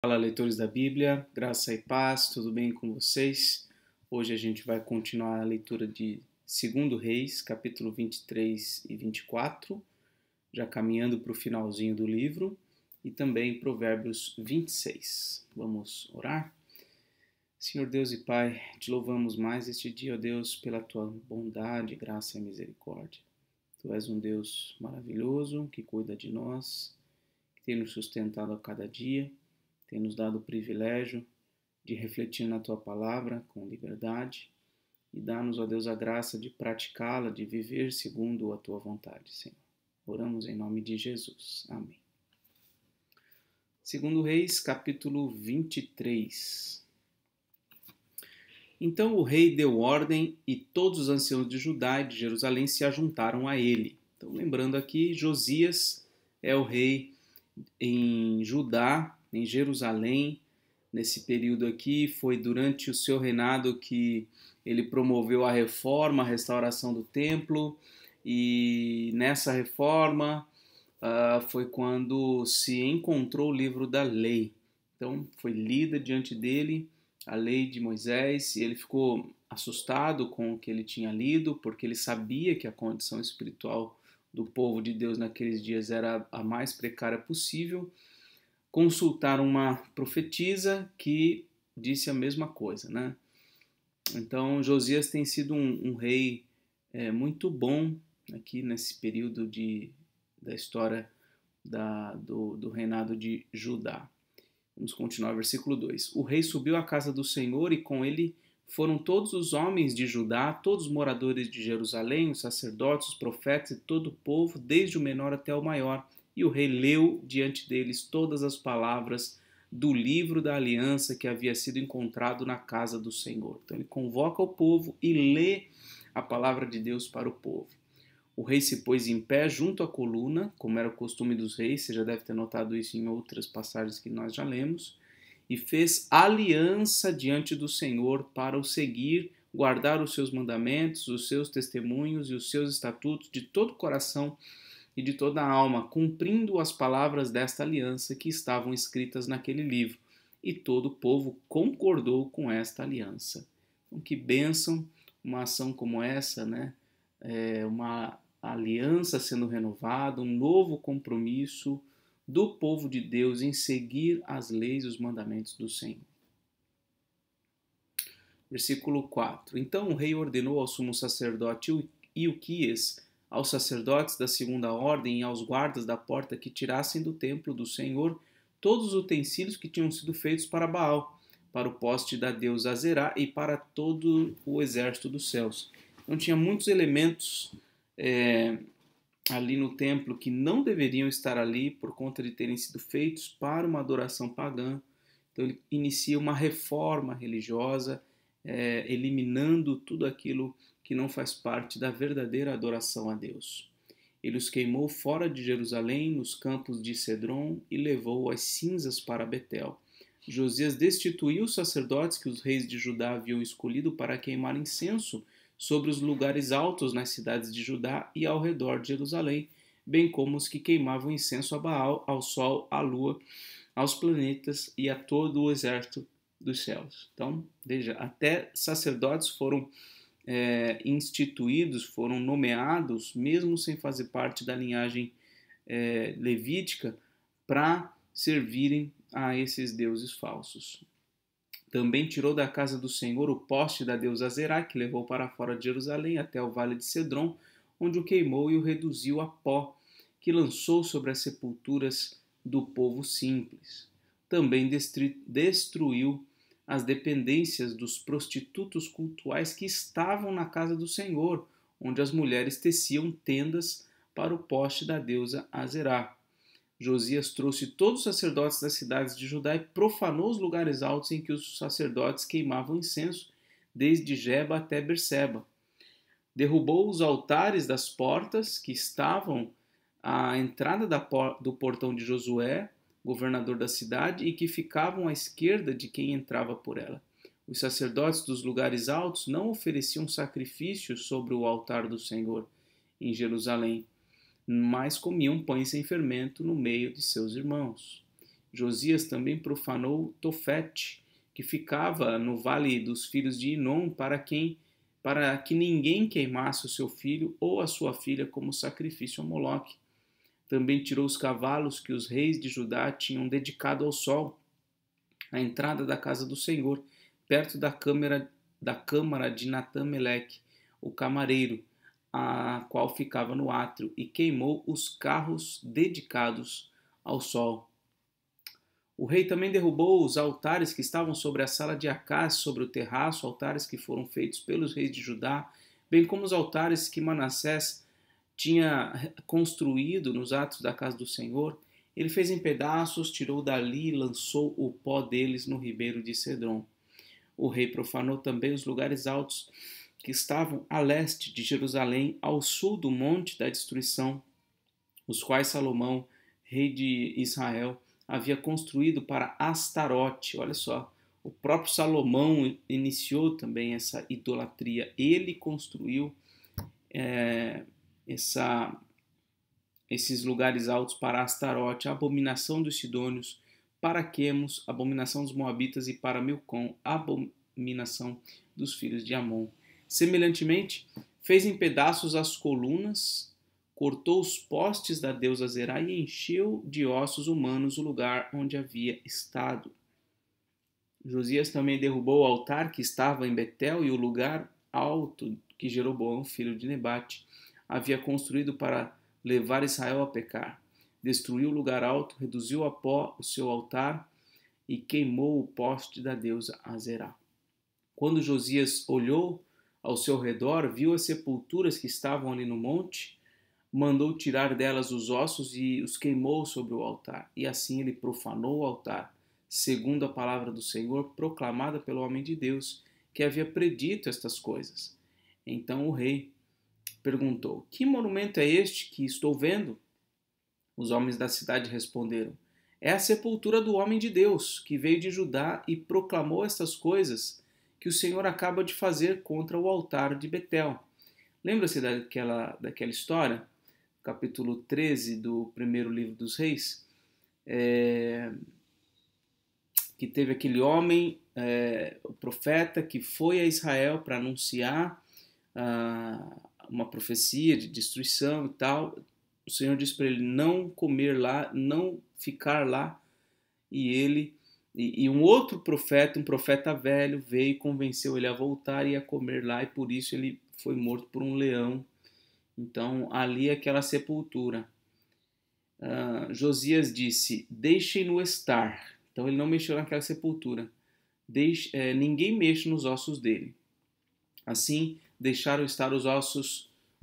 Fala, leitores da Bíblia, graça e paz, tudo bem com vocês? Hoje a gente vai continuar a leitura de 2 Reis, capítulo 23 e 24, já caminhando para o finalzinho do livro, e também Provérbios 26. Vamos orar? Senhor Deus e Pai, te louvamos mais este dia, ó Deus, pela tua bondade, graça e misericórdia. Tu és um Deus maravilhoso, que cuida de nós, que tem nos sustentado a cada dia, tem nos dado o privilégio de refletir na Tua Palavra com liberdade e dá-nos, ó Deus, a graça de praticá-la, de viver segundo a Tua vontade, Senhor. Oramos em nome de Jesus. Amém. 2 Reis, capítulo 23. Então o rei deu ordem e todos os anciãos de Judá e de Jerusalém se ajuntaram a ele. Então, lembrando aqui, Josias é o rei em Judá, em Jerusalém. Nesse período aqui, foi durante o seu reinado que ele promoveu a reforma, a restauração do templo, e nessa reforma foi quando se encontrou o livro da lei. Então, foi lida diante dele a lei de Moisés, e ele ficou assustado com o que ele tinha lido, porque ele sabia que a condição espiritual do povo de Deus naqueles dias era a mais precária possível. Consultaram uma profetisa que disse a mesma coisa, né? Então, Josias tem sido um rei muito bom aqui nesse período da história do reinado de Judá. Vamos continuar, versículo 2. O rei subiu à casa do Senhor e com ele foram todos os homens de Judá, todos os moradores de Jerusalém, os sacerdotes, os profetas e todo o povo, desde o menor até o maior. E o rei leu diante deles todas as palavras do livro da aliança que havia sido encontrado na casa do Senhor. Então ele convoca o povo e lê a palavra de Deus para o povo. O rei se pôs em pé junto à coluna, como era o costume dos reis, você já deve ter notado isso em outras passagens que nós já lemos, e fez aliança diante do Senhor para o seguir, guardar os seus mandamentos, os seus testemunhos e os seus estatutos de todo o coração e de toda a alma, cumprindo as palavras desta aliança que estavam escritas naquele livro. E todo o povo concordou com esta aliança. Então, que bênção uma ação como essa, né? Uma aliança sendo renovada, um novo compromisso do povo de Deus em seguir as leis e os mandamentos do Senhor. Versículo 4. Então o rei ordenou ao sumo sacerdote Ilquias, aos sacerdotes da segunda ordem e aos guardas da porta que tirassem do templo do Senhor todos os utensílios que tinham sido feitos para Baal, para o poste da deusa Azerá e para todo o exército dos céus. Então tinha muitos elementos ali no templo que não deveriam estar ali por conta de terem sido feitos para uma adoração pagã. Então ele inicia uma reforma religiosa, eliminando tudo aquilo que não faz parte da verdadeira adoração a Deus. Ele os queimou fora de Jerusalém, nos campos de Cedron, e levou as cinzas para Betel. Josias destituiu os sacerdotes que os reis de Judá haviam escolhido para queimar incenso sobre os lugares altos nas cidades de Judá e ao redor de Jerusalém, bem como os que queimavam incenso a Baal, ao sol, à lua, aos planetas e a todo o exército dos céus. Então, veja, até sacerdotes foram instituídos, foram nomeados, mesmo sem fazer parte da linhagem levítica, para servirem a esses deuses falsos. Também tirou da casa do Senhor o poste da deusa Azerá, que levou para fora de Jerusalém até o vale de Cedron, onde o queimou e o reduziu a pó, que lançou sobre as sepulturas do povo simples. Também destruiu as dependências dos prostitutos cultuais que estavam na casa do Senhor, onde as mulheres teciam tendas para o poste da deusa Azerá. Josias trouxe todos os sacerdotes das cidades de Judá e profanou os lugares altos em que os sacerdotes queimavam incenso, desde Geba até Berseba. Derrubou os altares das portas que estavam à entrada do portão de Josué, governador da cidade, e que ficavam à esquerda de quem entrava por ela. Os sacerdotes dos lugares altos não ofereciam sacrifícios sobre o altar do Senhor em Jerusalém, mas comiam pães sem fermento no meio de seus irmãos. Josias também profanou Tofete, que ficava no vale dos filhos de Inom, para que ninguém queimasse o seu filho ou a sua filha como sacrifício a Moloque. Também tirou os cavalos que os reis de Judá tinham dedicado ao sol, à entrada da casa do Senhor, perto da câmara de Natã-Meleque, o camareiro, a qual ficava no átrio, e queimou os carros dedicados ao sol. O rei também derrubou os altares que estavam sobre a sala de Acás, sobre o terraço, altares que foram feitos pelos reis de Judá, bem como os altares que Manassés tinha construído nos atos da casa do Senhor. Ele fez em pedaços, tirou dali e lançou o pó deles no ribeiro de Cedron. O rei profanou também os lugares altos que estavam a leste de Jerusalém, ao sul do monte da destruição, os quais Salomão, rei de Israel, havia construído para Astarote. Olha só, o próprio Salomão iniciou também essa idolatria. Ele construiu esses lugares altos para Astarote, a abominação dos sidônios, para Quemos, abominação dos moabitas, e para Milcom, abominação dos filhos de Amon. Semelhantemente, fez em pedaços as colunas, cortou os postes da deusa Zerá e encheu de ossos humanos o lugar onde havia estado. Josias também derrubou o altar que estava em Betel e o lugar alto que Jeroboão, filho de Nebate, havia construído para levar Israel a pecar. Destruiu o lugar alto, reduziu a pó o seu altar e queimou o poste da deusa Azerá. Quando Josias olhou ao seu redor, viu as sepulturas que estavam ali no monte, mandou tirar delas os ossos e os queimou sobre o altar. E assim ele profanou o altar, segundo a palavra do Senhor, proclamada pelo homem de Deus, que havia predito estas coisas. Então o rei perguntou: que monumento é este que estou vendo? Os homens da cidade responderam: é a sepultura do homem de Deus, que veio de Judá e proclamou estas coisas que o Senhor acaba de fazer contra o altar de Betel. Lembra-se daquela história? Capítulo 13 do primeiro livro dos Reis, que teve aquele homem, o profeta, que foi a Israel para anunciar uma profecia de destruição e tal. O Senhor disse para ele não comer lá, não ficar lá, e um outro profeta, um profeta velho, veio e convenceu ele a voltar e a comer lá, e por isso ele foi morto por um leão. Então ali é aquela sepultura. Josias disse: deixem-no estar. Então ele não mexeu naquela sepultura. Ninguém mexe nos ossos dele. Assim deixaram estar os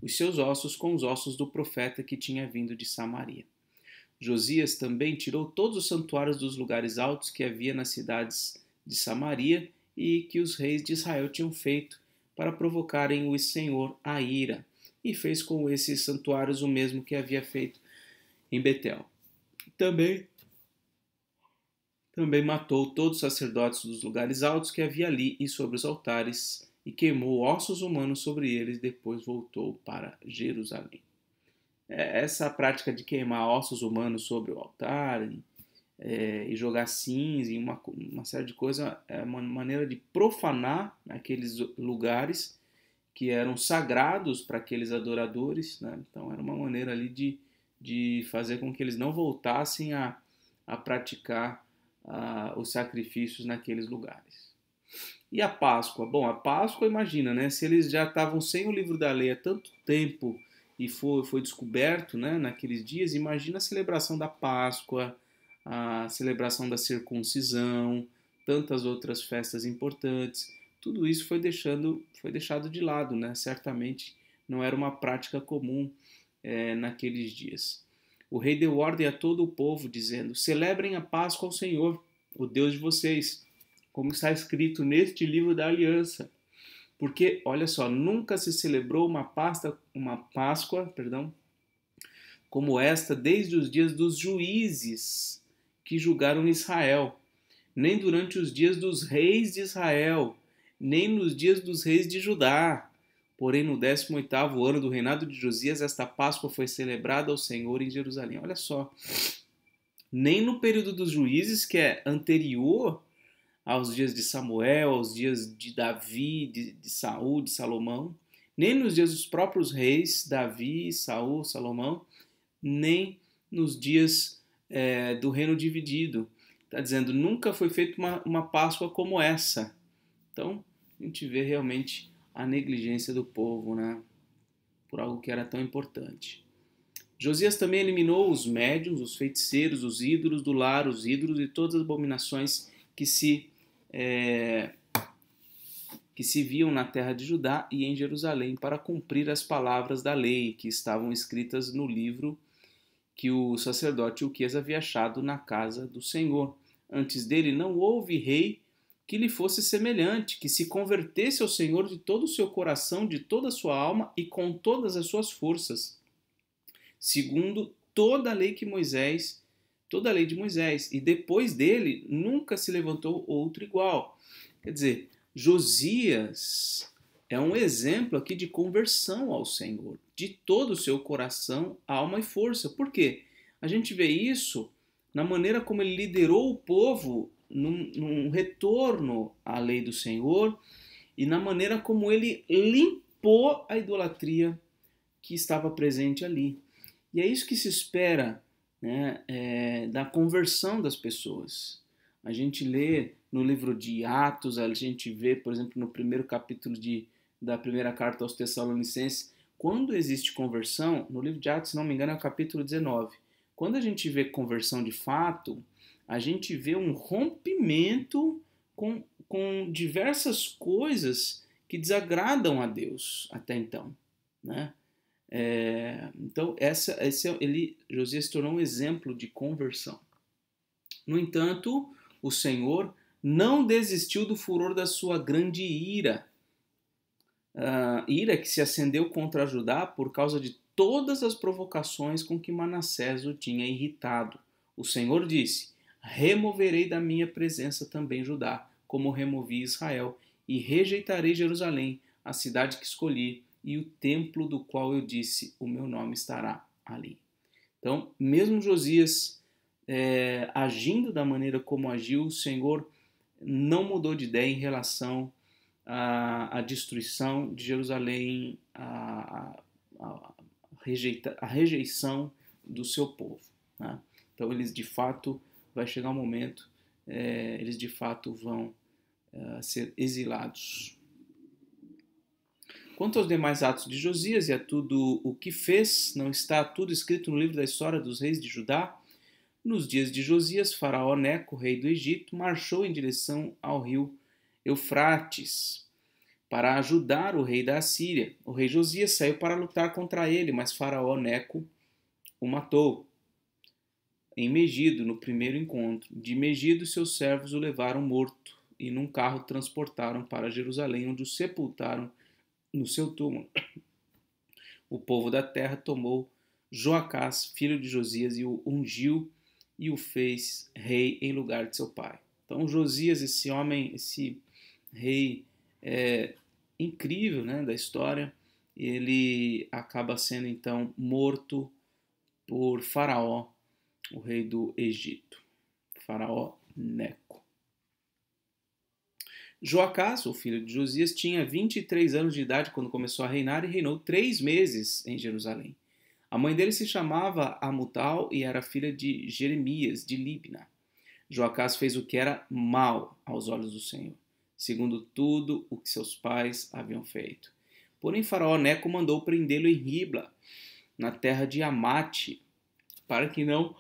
seus ossos com os ossos do profeta que tinha vindo de Samaria. Josias também tirou todos os santuários dos lugares altos que havia nas cidades de Samaria e que os reis de Israel tinham feito para provocarem o Senhor à ira, e fez com esses santuários o mesmo que havia feito em Betel. Também matou todos os sacerdotes dos lugares altos que havia ali e sobre os altares, e queimou ossos humanos sobre eles, depois voltou para Jerusalém. Essa prática de queimar ossos humanos sobre o altar e jogar cinza e uma série de coisas é uma maneira de profanar aqueles lugares que eram sagrados para aqueles adoradores, né? Então era uma maneira ali de fazer com que eles não voltassem a praticar os sacrifícios naqueles lugares. E a Páscoa? Bom, a Páscoa, imagina, né? Se eles já estavam sem o livro da lei há tanto tempo e foi descoberto, né, naqueles dias, imagina a celebração da Páscoa, a celebração da circuncisão, tantas outras festas importantes. Tudo isso foi deixado de lado, né? Certamente não era uma prática comum naqueles dias. O rei deu ordem a todo o povo, dizendo: celebrem a Páscoa ao Senhor, o Deus de vocês, como está escrito neste livro da aliança. Porque, olha só, nunca se celebrou uma Páscoa como esta desde os dias dos juízes que julgaram Israel, nem durante os dias dos reis de Israel, nem nos dias dos reis de Judá. Porém, no 18º ano do reinado de Josias, esta Páscoa foi celebrada ao Senhor em Jerusalém. Olha só, nem no período dos juízes, que é anterior aos dias de Samuel, aos dias de Davi, de Saul, de Salomão, nem nos dias dos próprios reis, Davi, Saul, Salomão, nem nos dias do reino dividido. Está dizendo, nunca foi feita uma Páscoa como essa. Então, a gente vê realmente a negligência do povo, né, por algo que era tão importante. Josias também eliminou os médiuns, os feiticeiros, os ídolos do lar, os ídolos e todas as abominações que se viam na terra de Judá e em Jerusalém, para cumprir as palavras da lei que estavam escritas no livro que o sacerdote Ilquias havia achado na casa do Senhor. Antes dele não houve rei que lhe fosse semelhante, que se convertesse ao Senhor de todo o seu coração, de toda a sua alma e com todas as suas forças, segundo toda a lei de Moisés, e depois dele nunca se levantou outro igual. Quer dizer, Josias é um exemplo aqui de conversão ao Senhor, de todo o seu coração, alma e força. Por quê? A gente vê isso na maneira como ele liderou o povo num retorno à lei do Senhor e na maneira como ele limpou a idolatria que estava presente ali. E é isso que se espera, né, da conversão das pessoas. A gente lê no livro de Atos, a gente vê, por exemplo, no primeiro capítulo da primeira carta aos Tessalonicenses, quando existe conversão, no livro de Atos, se não me engano, é o capítulo 19. Quando a gente vê conversão de fato, a gente vê um rompimento com diversas coisas que desagradam a Deus até então, né? Então, Josias se tornou um exemplo de conversão. No entanto, o Senhor não desistiu do furor da sua grande ira, ira que se acendeu contra Judá por causa de todas as provocações com que Manassés o tinha irritado. O Senhor disse: removerei da minha presença também Judá, como removi Israel, e rejeitarei Jerusalém, a cidade que escolhi, e o templo do qual eu disse, o meu nome estará ali. Então, mesmo Josias agindo da maneira como agiu, o Senhor não mudou de ideia em relação à destruição de Jerusalém, à rejeição do seu povo, né? Então, eles de fato, vai chegar um momento, eles de fato vão ser exilados. Quanto aos demais atos de Josias e a tudo o que fez, não está tudo escrito no livro da história dos reis de Judá? Nos dias de Josias, Faraó Neco, rei do Egito, marchou em direção ao rio Eufrates para ajudar o rei da Assíria. O rei Josias saiu para lutar contra ele, mas Faraó Neco o matou em Megido, no primeiro encontro. De Megido, seus servos o levaram morto e num carro transportaram para Jerusalém, onde o sepultaram no seu túmulo. O povo da terra tomou Joacás, filho de Josias, e o ungiu e o fez rei em lugar de seu pai. Então Josias, esse homem, esse rei incrível, né, da história, ele acaba sendo então morto por Faraó, o rei do Egito, Faraó Neco. Joacás, o filho de Josias, tinha 23 anos de idade quando começou a reinar e reinou 3 meses em Jerusalém. A mãe dele se chamava Amutal e era filha de Jeremias, de Libna. Joacás fez o que era mal aos olhos do Senhor, segundo tudo o que seus pais haviam feito. Porém, Faraó Neco mandou prendê-lo em Ribla, na terra de Amate, para que não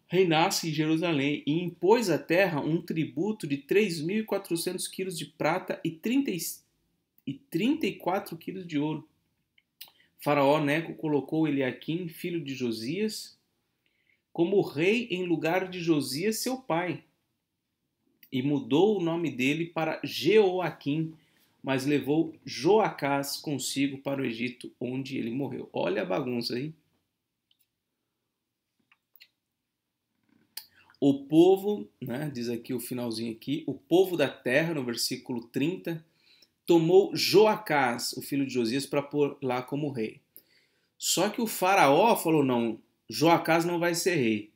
reinasse em Jerusalém, e impôs à terra um tributo de 3.400 quilos de prata e 34 quilos de ouro. Faraó Neco colocou Eliaquim, filho de Josias, como rei em lugar de Josias, seu pai, e mudou o nome dele para Jeoaquim, mas levou Joacás consigo para o Egito, onde ele morreu. Olha a bagunça aí. O povo, né, diz aqui o finalzinho aqui, o povo da terra, no versículo 30, tomou Joacás, o filho de Josias, para pôr lá como rei. Só que o faraó falou, não, Joacás não vai ser rei.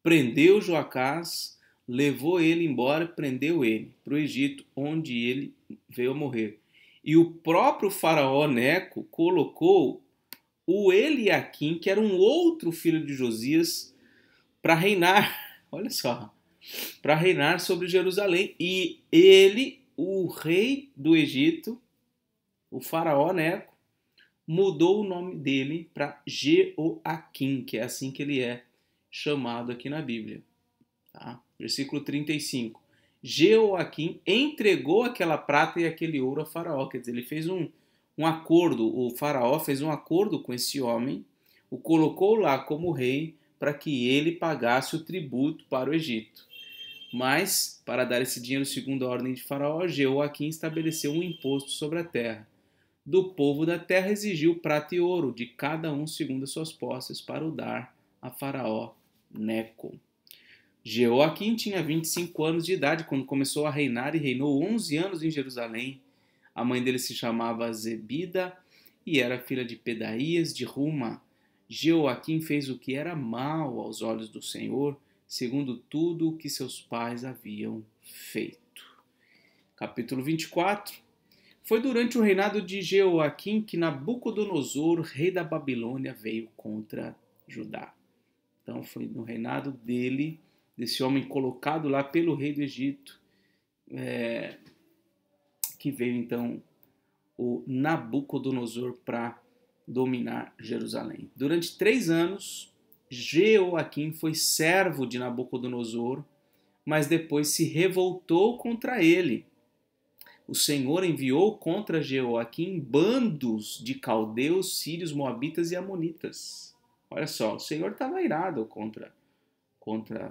prendeu Joacás, levou ele embora, prendeu ele para o Egito, onde ele veio a morrer. E o próprio faraó Neco colocou o Eliaquim, que era um outro filho de Josias, para reinar, olha só, para reinar sobre Jerusalém. E ele, o rei do Egito, o faraó Neco, mudou o nome dele para Jeoaquim, que é assim que ele é chamado aqui na Bíblia. Tá? Versículo 35. Jeoaquim entregou aquela prata e aquele ouro a Faraó. Quer dizer, ele fez um acordo, o Faraó fez um acordo com esse homem, o colocou lá como rei para que ele pagasse o tributo para o Egito. Mas, para dar esse dinheiro segundo a ordem de Faraó, Jeoaquim estabeleceu um imposto sobre a terra. Do povo da terra exigiu prata e ouro, de cada um segundo as suas posses, para o dar a Faraó Neco. Jeoaquim tinha 25 anos de idade quando começou a reinar e reinou 11 anos em Jerusalém. A mãe dele se chamava Zebida e era filha de Pedaías de Ruma. Jeoaquim fez o que era mal aos olhos do Senhor, segundo tudo o que seus pais haviam feito. Capítulo 24. Foi durante o reinado de Jeoaquim que Nabucodonosor, rei da Babilônia, veio contra Judá. Então foi no reinado dele, desse homem colocado lá pelo rei do Egito, que veio então o Nabucodonosor para dominar Jerusalém. Durante 3 anos, Jeoaquim foi servo de Nabucodonosor, mas depois se revoltou contra ele. O Senhor enviou contra Jeoaquim bandos de caldeus, sírios, moabitas e amonitas. Olha só, o Senhor estava irado contra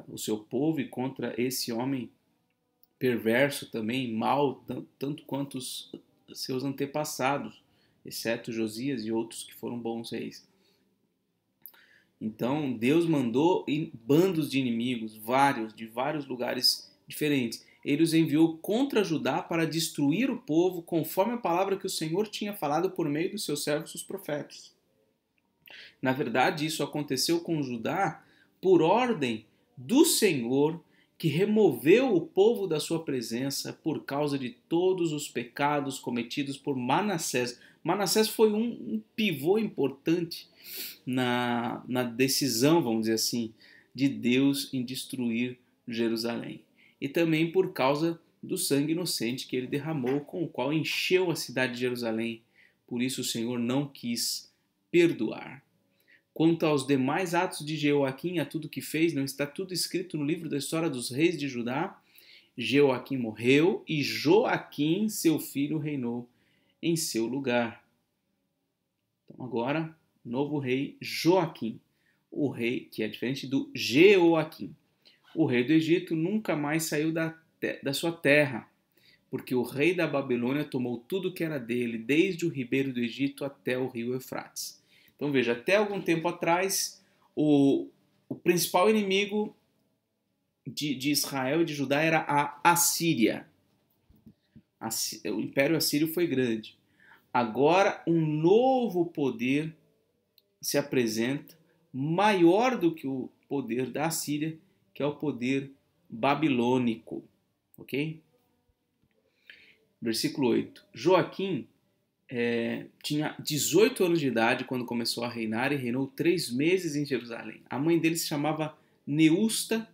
o seu povo e contra esse homem perverso também, mau, tanto quanto os seus antepassados, exceto Josias e outros que foram bons reis. Então, Deus mandou bandos de inimigos, de vários lugares diferentes. Ele os enviou contra Judá para destruir o povo, conforme a palavra que o Senhor tinha falado por meio dos seus servos, os profetas. Na verdade, isso aconteceu com Judá por ordem do Senhor, que removeu o povo da sua presença por causa de todos os pecados cometidos por Manassés. Manassés foi um pivô importante na decisão, vamos dizer assim, de Deus em destruir Jerusalém. E também por causa do sangue inocente que ele derramou, com o qual encheu a cidade de Jerusalém. Por isso o Senhor não quis perdoar. Quanto aos demais atos de Jeoaquim, a tudo que fez, não está tudo escrito no livro da história dos reis de Judá? Jeoaquim morreu e Joaquim, seu filho, reinou em seu lugar. Então agora, novo rei Joaquim, o rei que é diferente do Jeoaquim. O rei do Egito nunca mais saiu da sua terra, porque o rei da Babilônia tomou tudo que era dele, desde o ribeiro do Egito até o rio Eufrates. Então veja, até algum tempo atrás, o principal inimigo de Israel e de Judá era a Assíria. O Império Assírio foi grande. Agora um novo poder se apresenta, maior do que o poder da Assíria, que é o poder babilônico. Ok? Versículo 8. Joaquim tinha 18 anos de idade quando começou a reinar e reinou 3 meses em Jerusalém. A mãe dele se chamava Neusta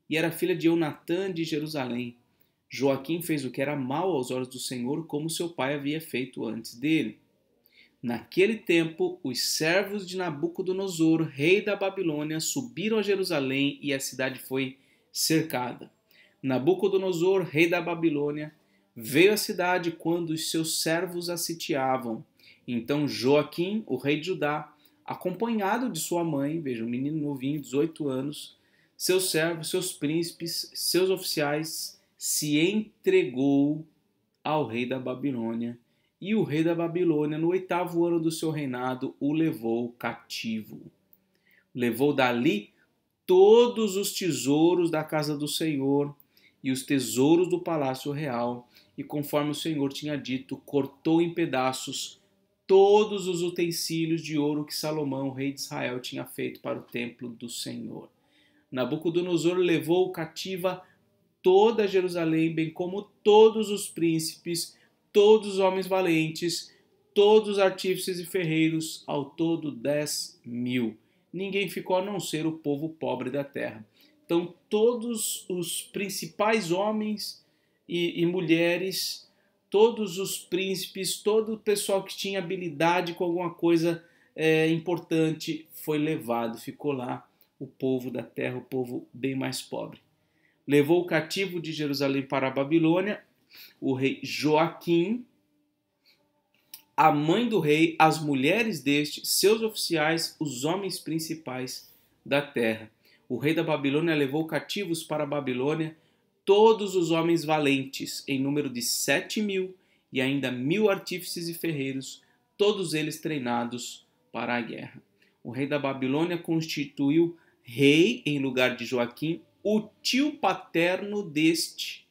e era filha de Eunatã de Jerusalém. Joaquim fez o que era mal aos olhos do Senhor, como seu pai havia feito antes dele. Naquele tempo, os servos de Nabucodonosor, rei da Babilônia, subiram a Jerusalém e a cidade foi cercada. Nabucodonosor, rei da Babilônia, veio à cidade quando os seus servos a sitiavam. Então Joaquim, o rei de Judá, acompanhado de sua mãe, veja, um menino novinho, 18 anos, seus servos, seus príncipes, seus oficiais, se entregou ao rei da Babilônia. E o rei da Babilônia, no 8º ano do seu reinado, o levou cativo. Levou dali todos os tesouros da casa do Senhor e os tesouros do palácio real, e conforme o Senhor tinha dito, cortou em pedaços todos os utensílios de ouro que Salomão, rei de Israel, tinha feito para o templo do Senhor. Nabucodonosor levou cativa toda Jerusalém, bem como todos os príncipes, todos os homens valentes, todos os artífices e ferreiros, ao todo 10.000. Ninguém ficou a não ser o povo pobre da terra. Então, todos os principais homens e mulheres, todos os príncipes, todo o pessoal que tinha habilidade com alguma coisa importante foi levado, ficou lá o povo da terra, o povo bem mais pobre. Levou o cativo de Jerusalém para a Babilônia o rei Joaquim, a mãe do rei, as mulheres deste, seus oficiais, os homens principais da terra. O rei da Babilônia levou cativos para a Babilônia todos os homens valentes, em número de 7.000, e ainda 1.000 artífices e ferreiros, todos eles treinados para a guerra. O rei da Babilônia constituiu rei, em lugar de Joaquim, o tio paterno deste,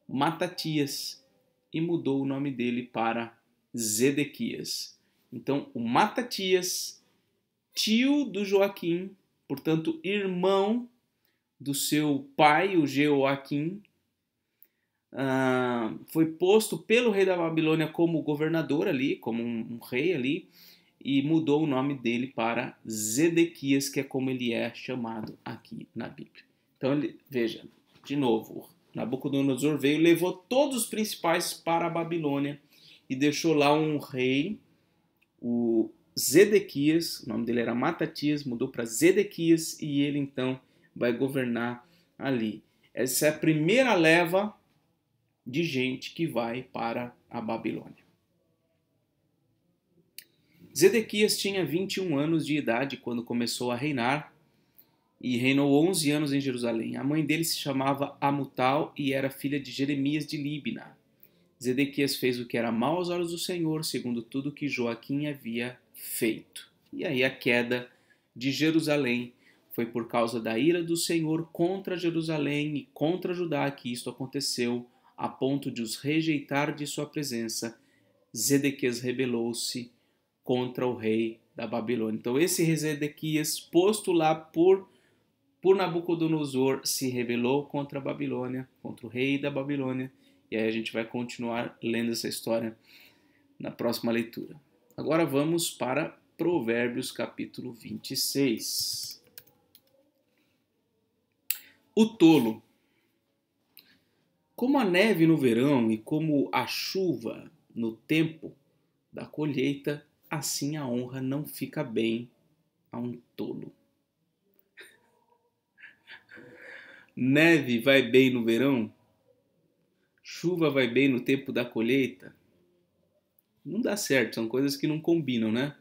Matatias, e mudou o nome dele para Zedequias. Então, o Matatias, tio do Joaquim, portanto, irmão do seu pai, o Jeoaquim, foi posto pelo rei da Babilônia como governador ali, como um rei ali, e mudou o nome dele para Zedequias, que é como ele é chamado aqui na Bíblia. Então, veja, de novo, Nabucodonosor veio e levou todos os principais para a Babilônia e deixou lá um rei, o Zedequias, o nome dele era Matatias, mudou para Zedequias e ele então vai governar ali. Essa é a primeira leva de gente que vai para a Babilônia. Zedequias tinha 21 anos de idade quando começou a reinar e reinou 11 anos em Jerusalém. A mãe dele se chamava Amutal e era filha de Jeremias de Líbina. Zedequias fez o que era mau aos olhos do Senhor, segundo tudo que Joaquim havia feito. E aí a queda de Jerusalém foi por causa da ira do Senhor contra Jerusalém e contra Judá que isto aconteceu, a ponto de os rejeitar de sua presença. Zedequias rebelou-se contra o rei da Babilônia. Então esse rei Zedequias, posto lá por Nabucodonosor, se rebelou contra a Babilônia, contra o rei da Babilônia. E aí a gente vai continuar lendo essa história na próxima leitura. Agora vamos para Provérbios capítulo 26. O tolo. Como a neve no verão e como a chuva no tempo da colheita, assim a honra não fica bem a um tolo. Neve vai bem no verão? Chuva vai bem no tempo da colheita? Não dá certo, são coisas que não combinam, né?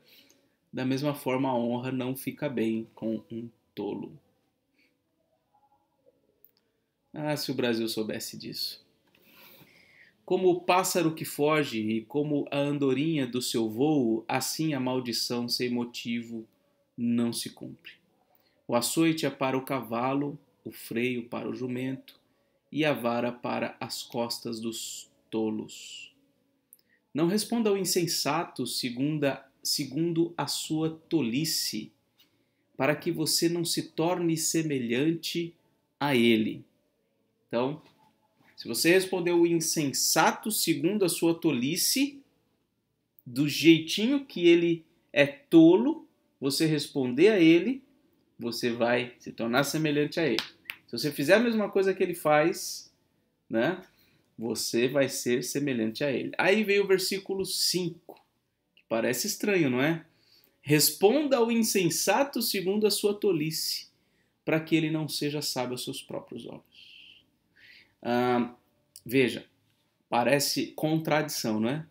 Da mesma forma, a honra não fica bem com um tolo. Ah, se o Brasil soubesse disso. Como o pássaro que foge e como a andorinha do seu voo, assim a maldição sem motivo não se cumpre. O açoite é para o cavalo, o freio para o jumento e a vara para as costas dos tolos. Não responda ao insensato segundo a sua tolice, para que você não se torne semelhante a ele. Então, se você respondeu o insensato segundo a sua tolice, do jeitinho que ele é tolo, você responder a ele, você vai se tornar semelhante a ele. Se você fizer a mesma coisa que ele faz, né, você vai ser semelhante a ele. Aí veio o versículo 5, que parece estranho, não é? Responda ao insensato segundo a sua tolice, para que ele não seja sábio aos seus próprios olhos. Veja, parece contradição, não é?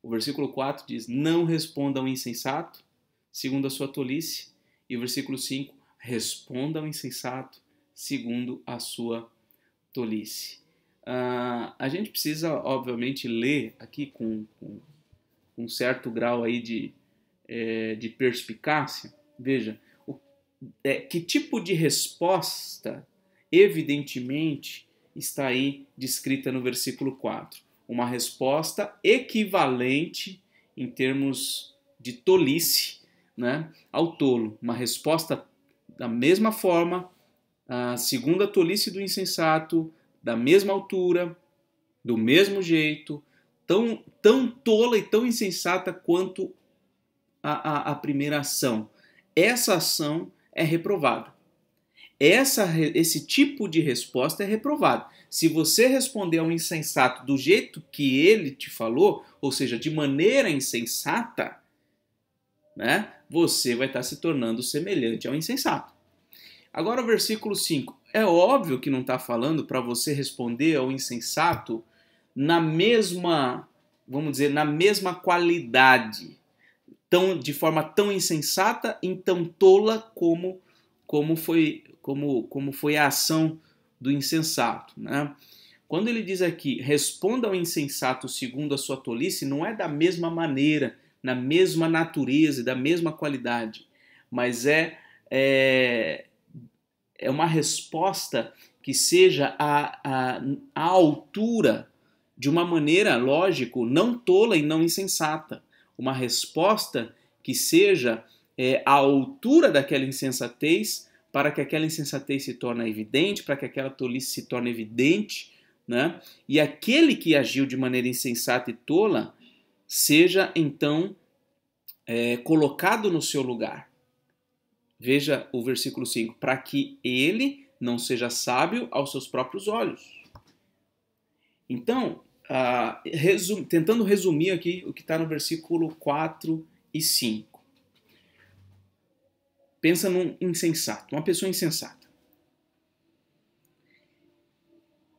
O versículo 4 diz, não responda ao insensato segundo a sua tolice, e o versículo 5, responda ao insensato segundo a sua tolice. A gente precisa, obviamente, ler aqui com um certo grau aí de perspicácia. Veja, que tipo de resposta, evidentemente, está aí descrita no versículo 4. Uma resposta equivalente, em termos de tolice, né, ao tolo. Uma resposta da mesma forma, segundo a tolice do insensato, da mesma altura, do mesmo jeito, tão tola e tão insensata quanto a primeira ação. Essa ação é reprovada. Esse tipo de resposta é reprovado. Se você responder ao insensato do jeito que ele te falou, ou seja, de maneira insensata, né, você vai estar se tornando semelhante ao insensato. Agora o versículo 5. É óbvio que não está falando para você responder ao insensato na mesma, vamos dizer, na mesma qualidade, de forma tão insensata e tão tola como foi a ação do insensato, né? Quando ele diz aqui, responda ao insensato segundo a sua tolice, não é da mesma maneira, na mesma natureza, da mesma qualidade, mas é uma resposta que seja à altura, de uma maneira, lógico, não tola e não insensata. Uma resposta que seja à altura daquela insensatez, para que aquela insensatez se torne evidente, para que aquela tolice se torne evidente, né? E aquele que agiu de maneira insensata e tola seja, então, colocado no seu lugar. Veja o versículo 5. Para que ele não seja sábio aos seus próprios olhos. Então, tentando resumir aqui o que está no versículo 4 e 5. Pensa num insensato, uma pessoa insensata.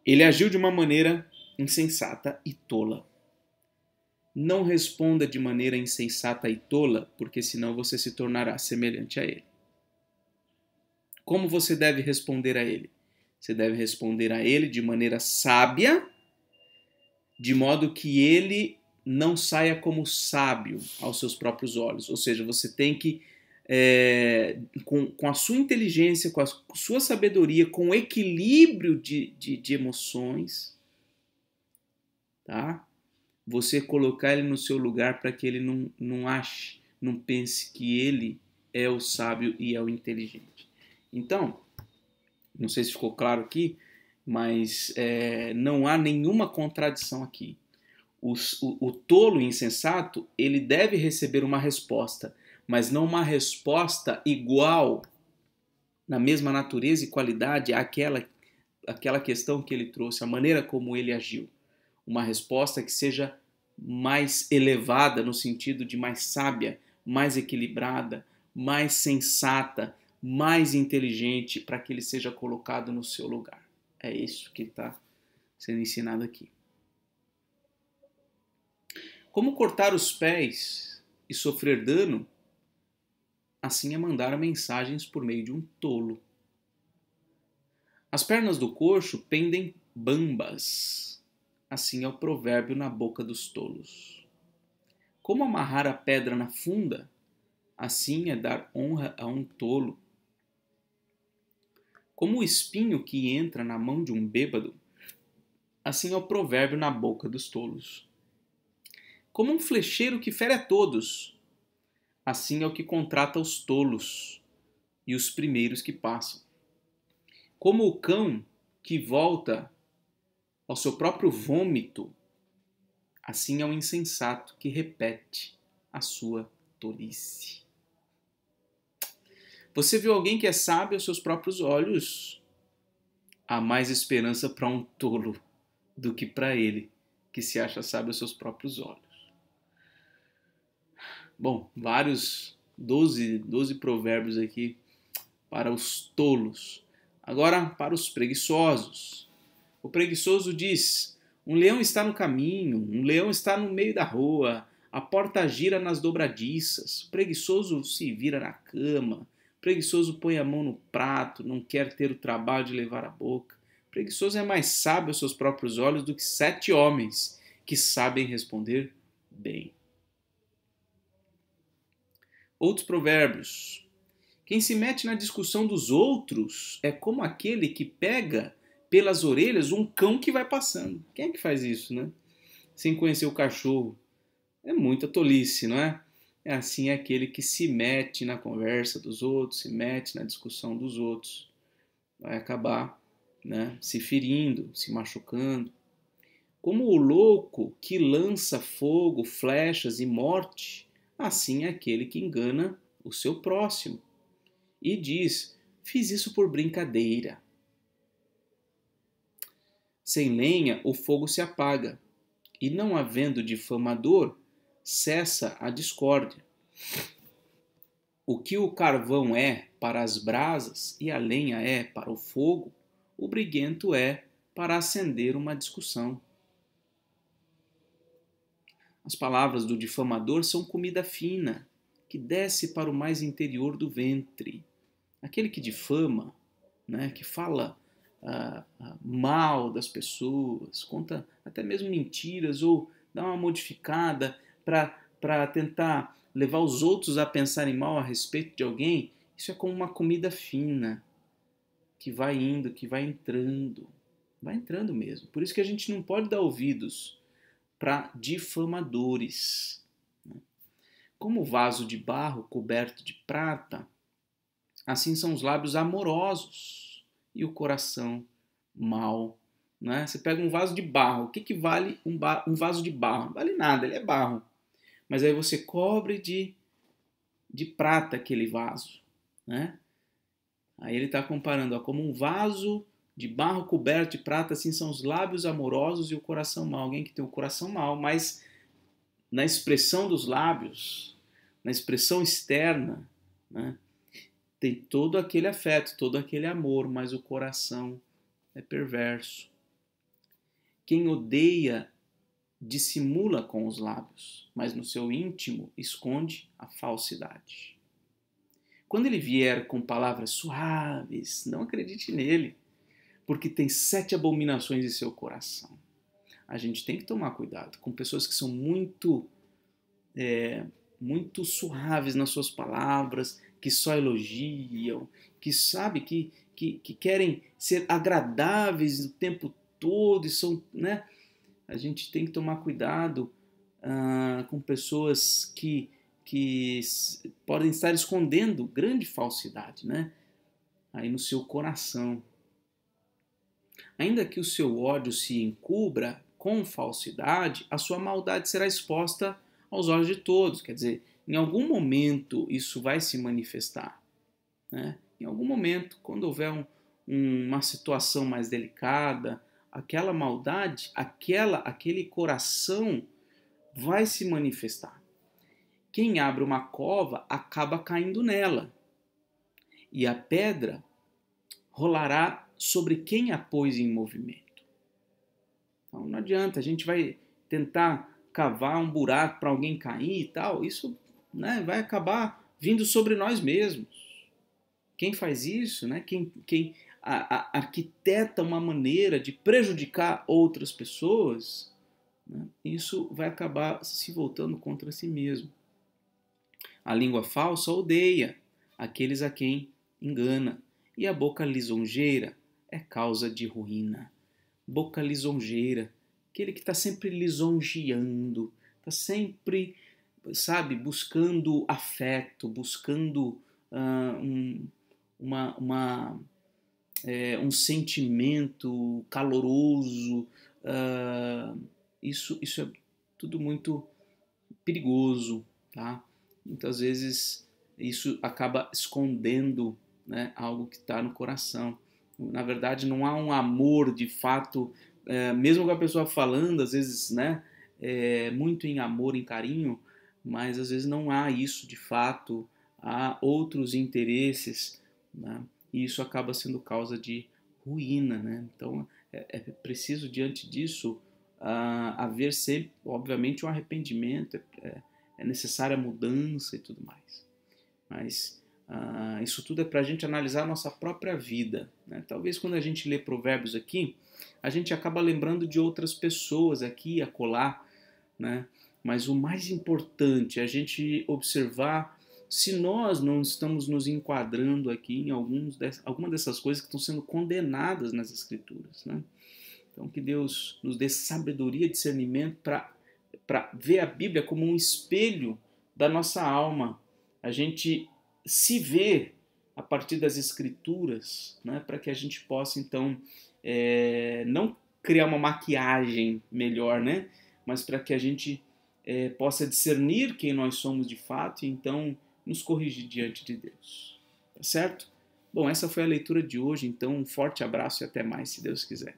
Ele agiu de uma maneira insensata e tola. Não responda de maneira insensata e tola, porque senão você se tornará semelhante a ele. Como você deve responder a ele? Você deve responder a ele de maneira sábia, de modo que ele não saia como sábio aos seus próprios olhos. Ou seja, você tem que, com a sua inteligência, com a sua sabedoria, com o equilíbrio de emoções, tá? Você colocar ele no seu lugar para que ele não pense que ele é o sábio e é o inteligente. Então, não sei se ficou claro aqui, mas não há nenhuma contradição aqui. O tolo e insensato, ele deve receber uma resposta, mas não uma resposta igual, na mesma natureza e qualidade, àquela questão que ele trouxe, a maneira como ele agiu. Uma resposta que seja mais elevada, no sentido de mais sábia, mais equilibrada, mais sensata, mais inteligente, para que ele seja colocado no seu lugar. É isso que está sendo ensinado aqui. Como cortar os pés e sofrer dano? Assim é mandar mensagens por meio de um tolo. As pernas do coxo pendem bambas. Assim é o provérbio na boca dos tolos. Como amarrar a pedra na funda? Assim é dar honra a um tolo. Como o espinho que entra na mão de um bêbado, assim é o provérbio na boca dos tolos. Como um flecheiro que fere a todos, assim é o que contrata os tolos e os primeiros que passam. Como o cão que volta ao seu próprio vômito, assim é o insensato que repete a sua tolice. Você viu alguém que é sábio aos seus próprios olhos? Há mais esperança para um tolo do que para ele, que se acha sábio aos seus próprios olhos. Bom, vários 12 provérbios aqui para os tolos. Agora, para os preguiçosos. O preguiçoso diz: um leão está no caminho, um leão está no meio da rua, a porta gira nas dobradiças, o preguiçoso se vira na cama, o preguiçoso põe a mão no prato, não quer ter o trabalho de levar à boca. O preguiçoso é mais sábio aos seus próprios olhos do que 7 homens que sabem responder bem. Outros provérbios. Quem se mete na discussão dos outros é como aquele que pega pelas orelhas um cão que vai passando. Quem é que faz isso, né? Sem conhecer o cachorro. É muita tolice, não é? É assim aquele que se mete na conversa dos outros, se mete na discussão dos outros. vai acabar, né, se ferindo, se machucando. Como o louco que lança fogo, flechas e morte, assim é aquele que engana o seu próximo e diz: fiz isso por brincadeira. Sem lenha, o fogo se apaga, e não havendo difamador, cessa a discórdia. O que o carvão é para as brasas e a lenha é para o fogo, o briguento é para acender uma discussão. As palavras do difamador são comida fina, que desce para o mais interior do ventre. Aquele que difama, né, que fala mal das pessoas, conta até mesmo mentiras ou dá uma modificada para tentar levar os outros a pensarem mal a respeito de alguém, isso é como uma comida fina que vai indo, que vai entrando mesmo. Por isso que a gente não pode dar ouvidos para difamadores. Como vaso de barro coberto de prata, assim são os lábios amorosos e o coração mau. Né? Você pega um vaso de barro, o que vale um vaso de barro? Não vale nada, ele é barro. Mas aí você cobre de prata aquele vaso. Né? Aí ele está comparando, como um vaso de barro coberto de prata, assim são os lábios amorosos e o coração mau. Alguém que tem o coração mau, mas na expressão dos lábios, na expressão externa, né, tem todo aquele afeto, todo aquele amor, mas o coração é perverso. Quem odeia dissimula com os lábios, mas no seu íntimo esconde a falsidade. Quando ele vier com palavras suaves, não acredite nele, porque tem 7 abominações em seu coração. A gente tem que tomar cuidado com pessoas que são muito suaves nas suas palavras, que só elogiam, que sabe que querem ser agradáveis o tempo todo e são, né? A gente tem que tomar cuidado com pessoas que podem estar escondendo grande falsidade, né? Aí no seu coração. Ainda que o seu ódio se encubra com falsidade, a sua maldade será exposta aos olhos de todos. Quer dizer, em algum momento isso vai se manifestar. Né? Em algum momento, quando houver uma situação mais delicada, aquela maldade, aquele coração vai se manifestar. Quem abre uma cova acaba caindo nela, e a pedra rolará sobre quem a pôs em movimento. Então não adianta, a gente vai tentar cavar um buraco para alguém cair e tal, isso, né, vai acabar vindo sobre nós mesmos. Quem faz isso, né, quem arquiteta uma maneira de prejudicar outras pessoas, né, isso vai acabar se voltando contra si mesmo. A língua falsa odeia aqueles a quem engana, e a boca lisonjeira é causa de ruína. Boca lisonjeira, aquele que está sempre lisonjeando, está sempre, sabe, buscando afeto, buscando um sentimento caloroso. Isso é tudo muito perigoso, tá? Muitas vezes isso acaba escondendo, né, algo que está no coração. Na verdade, não há um amor de fato, mesmo com a pessoa falando, às vezes, né, muito em amor, em carinho, mas às vezes não há isso de fato, há outros interesses, né, e isso acaba sendo causa de ruína. Né? Então, é preciso, diante disso, haver sempre, obviamente, um arrependimento, é necessária a mudança e tudo mais. Mas isso tudo é para a gente analisar a nossa própria vida. Né? Talvez quando a gente lê Provérbios aqui, a gente acaba lembrando de outras pessoas aqui, acolá, né? Mas o mais importante é a gente observar se nós não estamos nos enquadrando aqui em alguma dessas coisas que estão sendo condenadas nas Escrituras. Né? Então que Deus nos dê sabedoria e discernimento para ver a Bíblia como um espelho da nossa alma. A gente se vê a partir das Escrituras, né, para que a gente possa, então, não criar uma maquiagem melhor, né, mas para que a gente possa discernir quem nós somos de fato e, então, nos corrigir diante de Deus. Tá certo? Bom, essa foi a leitura de hoje, então um forte abraço e até mais, se Deus quiser.